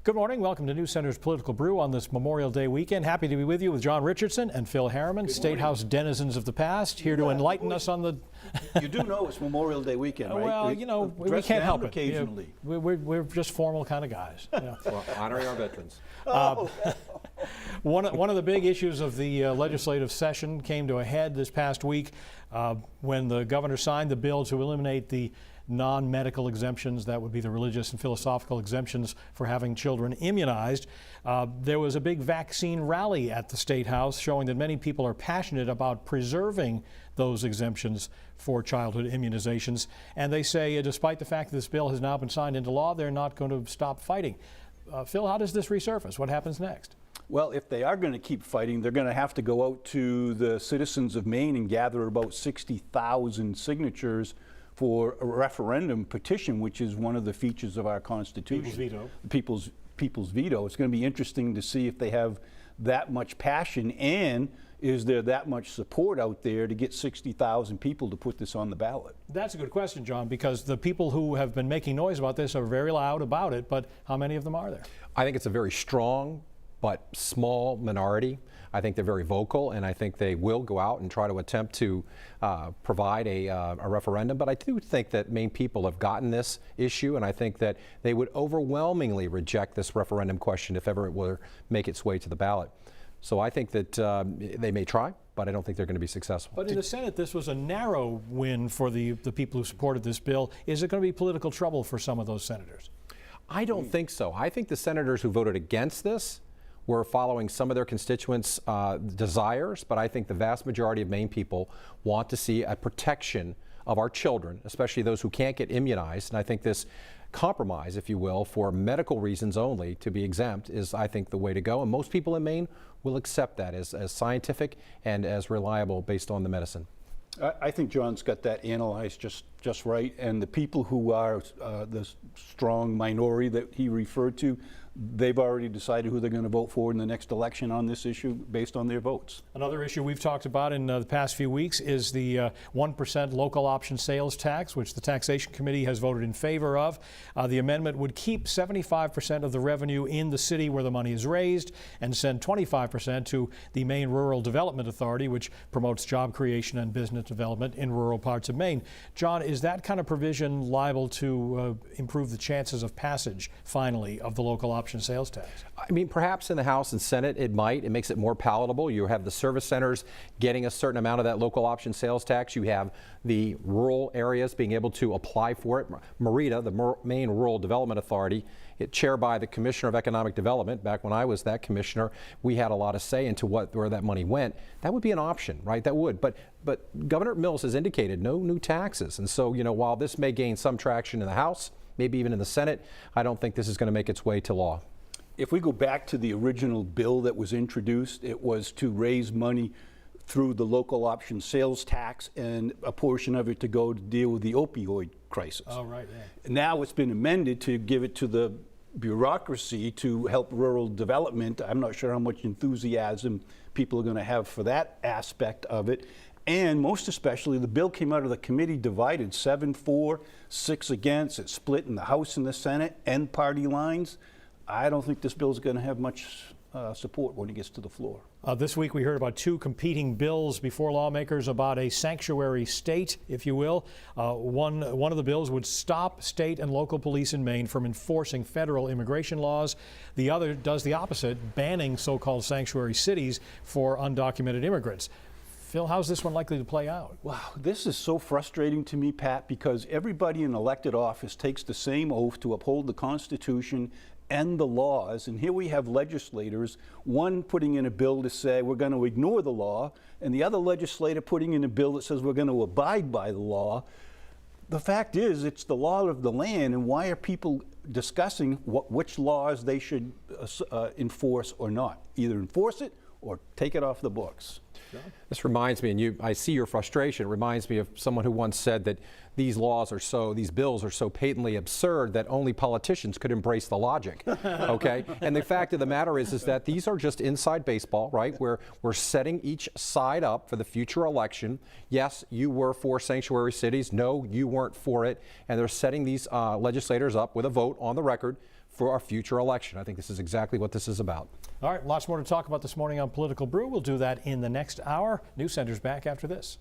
Good morning. Welcome to News Center's Political Brew on this Memorial Day weekend. Happy to be with you with John Richardson and Phil Harriman, State House denizens of the past, here to enlighten us on the... You do know it's Memorial Day weekend, right? Well, you know, we can't help it. Occasionally. We're just formal kind of guys. Yeah. Well, honoring our veterans. One of the big issues of the legislative session came to a head this past week when the governor signed the bill to eliminate the non-medical exemptions, that would be the religious and philosophical exemptions for having children immunized. There was a big vaccine rally at the State House showing that many people are passionate about preserving those exemptions for childhood immunizations. And they say, despite the fact that this bill has now been signed into law, they're not going to stop fighting. Phil, how does this resurface? What happens next? Well, if they are going to keep fighting, they're going to have to go out to the citizens of Maine and gather about 60,000 signatures for a referendum petition, which is one of the features of our Constitution. People's veto. People's veto. It's going to be interesting to see if they have that much passion, and is there that much support out there to get 60,000 people to put this on the ballot? That's a good question, John, because the people who have been making noise about this are very loud about it, but how many of them are there? I think it's a very strong but small minority. I think they're very vocal, and I think they will go out and try to attempt to provide a referendum. But I do think that Maine people have gotten this issue, and I think that they would overwhelmingly reject this referendum question if ever it were make its way to the ballot. So I think that they may try, but I don't think they're going to be successful. But in the Senate, this was a narrow win for the people who supported this bill. Is it going to be political trouble for some of those senators? I don't think so. I think the senators who voted against this were following some of their constituents' desires, but I think the vast majority of Maine people want to see a protection of our children, especially those who can't get immunized. And I think this compromise, if you will, for medical reasons only to be exempt is, I think, the way to go. And most people in Maine will accept that as scientific and as reliable based on the medicine. I think John's got that analyzed just right, and the people who are the strong minority that he referred to, they've already decided who they're going to vote for in the next election on this issue based on their votes. Another issue we've talked about in the past few weeks is the 1% local option sales tax, which the Taxation Committee has voted in favor of. The amendment would keep 75% of the revenue in the city where the money is raised and send 25% to the Maine Rural Development Authority, which promotes job creation and business development in rural parts of Maine. John, is that kind of provision liable to improve the chances of passage, finally, of the local option sales tax? I mean, perhaps in the House and Senate it might. It makes it more palatable. You have the service centers getting a certain amount of that local option sales tax. You have the rural areas being able to apply for it. MREDA, the Maine Rural Development Authority, chaired by the Commissioner of Economic Development, back when I was that commissioner, we had a lot of say into where that money went. That would be an option, right? That would. But Governor Mills has indicated no new taxes. And so, you know, while this may gain some traction in the House, maybe even in the Senate, I don't think this is going to make its way to law. If we go back to the original bill that was introduced, it was to raise money through the local option sales tax and a portion of it to go to deal with the opioid crisis. Oh, right. Yeah. Now it's been amended to give it to the bureaucracy to help rural development. I'm not sure how much enthusiasm people are going to have for that aspect of it. And most especially, the bill came out of the committee divided 7-4, 6 against. It split in the House and the Senate, end party lines. I don't think this bill is going to have much support when it gets to the floor. This week we heard about two competing bills before lawmakers about a sanctuary state, if you will. One of the bills would stop state and local police in Maine from enforcing federal immigration laws. The other does the opposite, banning so-called sanctuary cities for undocumented immigrants. Phil, how's this one likely to play out? Wow, this is so frustrating to me, Pat, because everybody in elected office takes the same oath to uphold the Constitution and the laws, and here we have legislators, one putting in a bill to say we're going to ignore the law, and the other legislator putting in a bill that says we're going to abide by the law. The fact is, it's the law of the land, and why are people discussing which laws they should enforce or not? Either enforce it or take it off the books. This reminds me, and I see your frustration. It reminds me of someone who once said that these bills are so patently absurd that only politicians could embrace the logic. Okay, and the fact of the matter is that these are just inside baseball, right? Where we're setting each side up for the future election. Yes, you were for sanctuary cities. No, you weren't for it, and they're setting these legislators up with a vote on the record for our future election. I think this is exactly what this is about. All right, lots more to talk about this morning on Political Brew. We'll do that in the next hour. News Center's back after this.